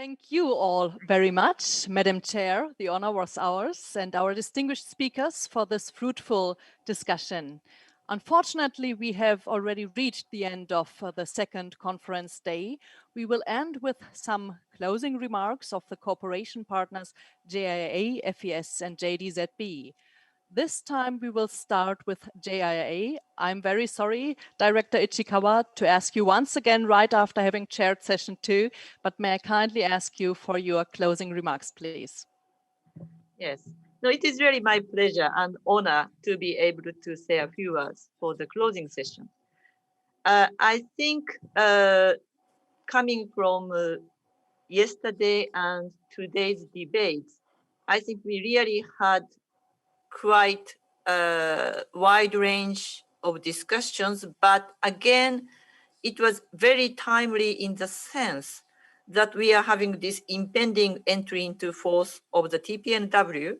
Thank you all very much, Madam Chair. The honor was ours, and our distinguished speakers for this fruitful discussion. Unfortunately, we have already reached the end of the second conference day. We will end with some closing remarks of the cooperation partners JIA, FES, and JDZB. This time we will start with JIA. I'm very sorry, Director Ichikawa, to ask you once again right after having chaired session 2, but may I kindly ask you for your closing remarks, please? Yes. No, it is really my pleasure and honor to be able to say a few words for the closing session. I think coming from yesterday and today's debates, I think we really had quite a wide range of discussions, but again, it was very timely in the sense that we are having this impending entry into force of the TPNW.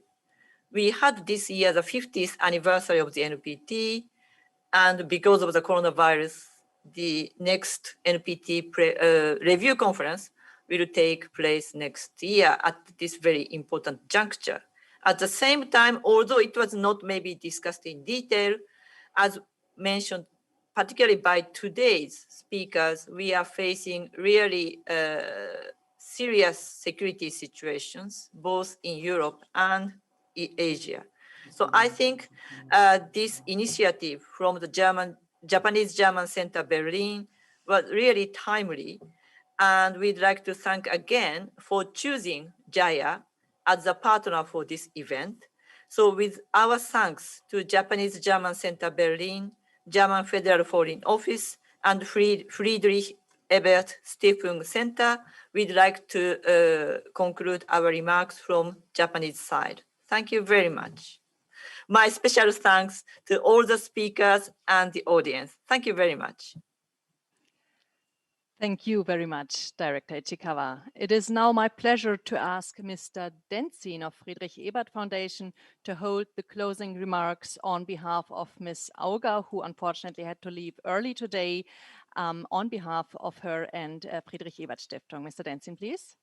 We had this year the 50th anniversary of the NPT, and because of the coronavirus, the next NPT review conference will take place next year at this very important juncture. At the same time, although it was not maybe discussed in detail, as mentioned, particularly by today's speakers, we are facing really serious security situations, both in Europe and in Asia. So I think this initiative from the Japanese-German Center Berlin was really timely. And we'd like to thank again for choosing JIA as a partner for this event. So with our thanks to Japanese-German Center Berlin, German Federal Foreign Office, and Friedrich Ebert Stiftung Center, we'd like to conclude our remarks from Japanese side. Thank you very much. My special thanks to all the speakers and the audience. Thank you very much. Thank you very much, Director Ichikawa. It is now my pleasure to ask Mr. Denzin of Friedrich Ebert Foundation to hold the closing remarks on behalf of Ms. Auger, who unfortunately had to leave early today, on behalf of her and Friedrich Ebert Stiftung. Mr. Denzin, please.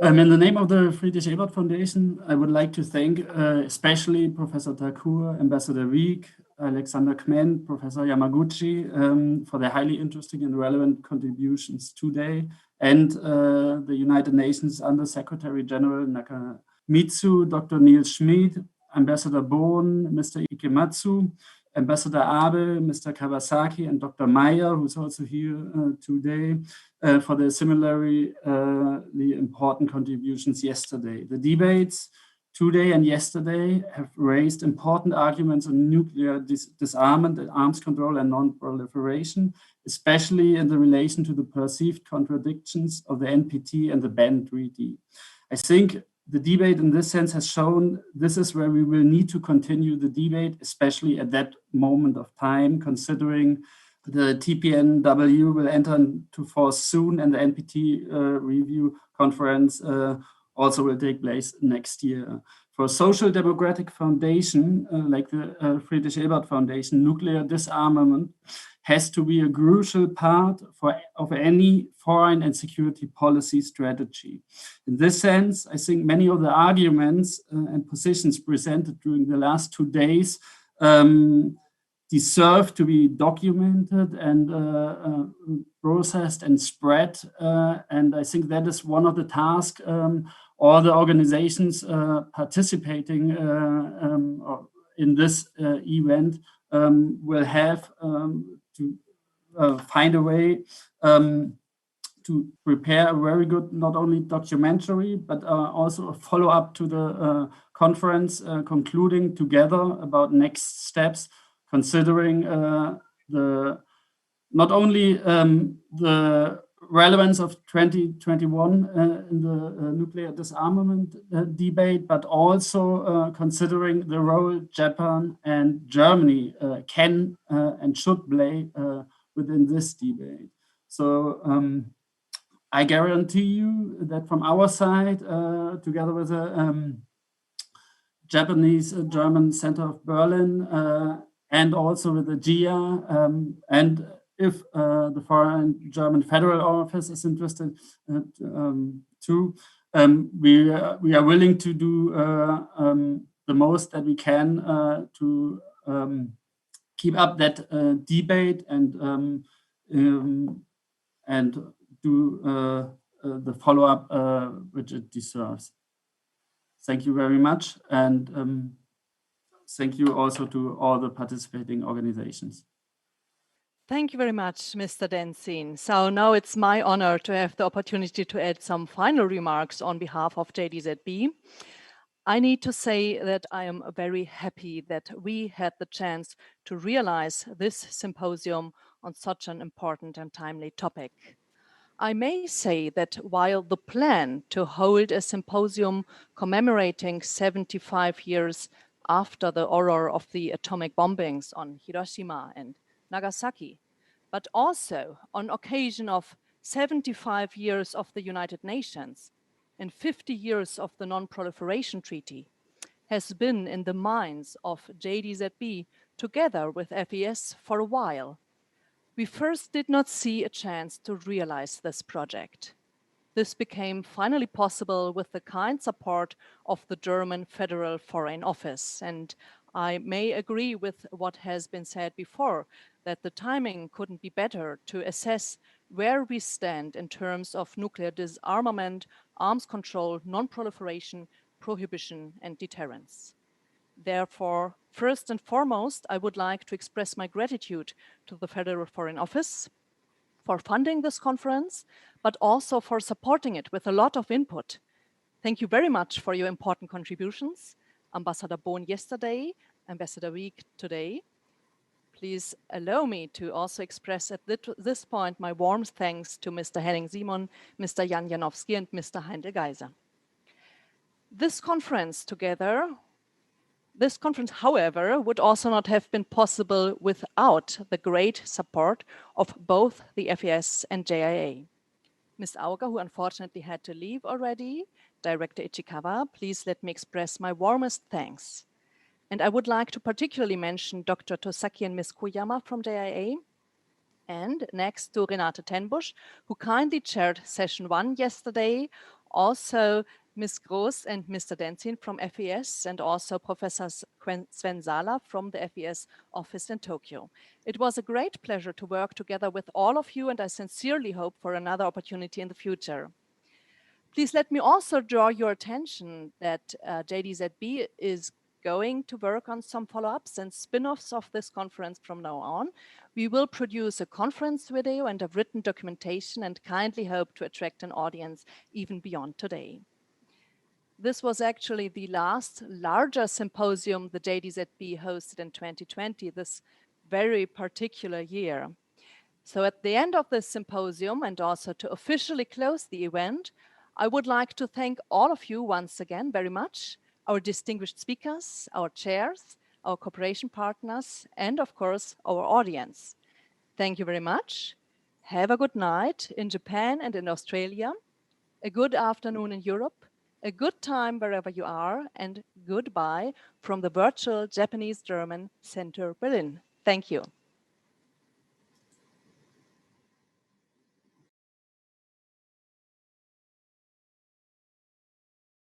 In the name of the Friedrich Ebert Foundation, I would like to thank especially Professor Thakur, Ambassador Wieck, Alexander Kment, Professor Yamaguchi for their highly interesting and relevant contributions today, and the United Nations Under-Secretary General Nakamitsu, Dr. Neil Schmid, Ambassador Bohn, Mr. Ikematsu, Ambassador Abe, Mr. Kawasaki, and Dr. Meyer, who's also here today, for their similarly important contributions yesterday. The debates today and yesterday have raised important arguments on nuclear disarmament, arms control, and non-proliferation, especially in the relation to the perceived contradictions of the NPT and the Benn Treaty. I think the debate in this sense has shown this is where we will need to continue the debate, especially at that moment of time, considering the TPNW will enter into force soon and the NPT review conference also will take place next year. For a social democratic foundation like the Friedrich Ebert Foundation, nuclear disarmament has to be a crucial part of any foreign and security policy strategy. In this sense, I think many of the arguments and positions presented during the last 2 days deserve to be documented and processed and spread. And I think that is one of the tasks all the organizations participating in this event will have to find a way to prepare a very good, not only documentary, but also a follow-up to the conference, concluding together about next steps, considering not only the relevance of 2021 in the nuclear disarmament debate, but also considering the role Japan and Germany can and should play within this debate. So I guarantee you that from our side, together with the Japanese-German Center of Berlin, and also with the JIA, and if the foreign German federal office is interested too, we are willing to do the most that we can to keep up that debate and do the follow-up which it deserves. Thank you very much, and thank you also to all the participating organizations. Thank you very much, Mr. Denzin. So now it's my honor to have the opportunity to add some final remarks on behalf of JDZB. I need to say that I am very happy that we had the chance to realize this symposium on such an important and timely topic. I may say that while the plan to hold a symposium commemorating 75 years after the horror of the atomic bombings on Hiroshima and Nagasaki, but also on occasion of 75 years of the United Nations and 50 years of the Non-Proliferation Treaty, has been in the minds of JDZB together with FES for a while. We first did not see a chance to realize this project. This became finally possible with the kind support of the German Federal Foreign Office. And I may agree with what has been said before, that the timing couldn't be better to assess where we stand in terms of nuclear disarmament, arms control, non-proliferation, prohibition, and deterrence. Therefore, first and foremost, I would like to express my gratitude to the Federal Foreign Office for funding this conference, but also for supporting it with a lot of input. Thank you very much for your important contributions. Ambassador Bohn yesterday, Ambassador Wieck today. Please allow me to also express at this point my warm thanks to Mr. Henning Simon, Mr. Jan Janowski, and Mr. Heindl Geiser. This conference, however, would also not have been possible without the great support of both the FES and JIA. Ms. Auger, who unfortunately had to leave already, Director Ichikawa, please let me express my warmest thanks. And I would like to particularly mention Dr. Tosaki and Ms. Koyama from JIA, and next to Renate Tenbusch, who kindly chaired session 1 yesterday, also Ms. Groß and Mr. Denzin from FES, and also Professor Sven Sala from the FES office in Tokyo. It was a great pleasure to work together with all of you, and I sincerely hope for another opportunity in the future. Please let me also draw your attention that JDZB is going to work on some follow-ups and spin-offs of this conference from now on. We will produce a conference video and a written documentation, and kindly hope to attract an audience even beyond today. This was actually the last larger symposium the JDZB hosted in 2020, this very particular year. So at the end of this symposium, and also to officially close the event, I would like to thank all of you once again very much, our distinguished speakers, our chairs, our cooperation partners, and of course, our audience. Thank you very much. Have a good night in Japan and in Australia, a good afternoon in Europe, a good time wherever you are, and goodbye from the virtual Japanese-German Center Berlin. Thank you.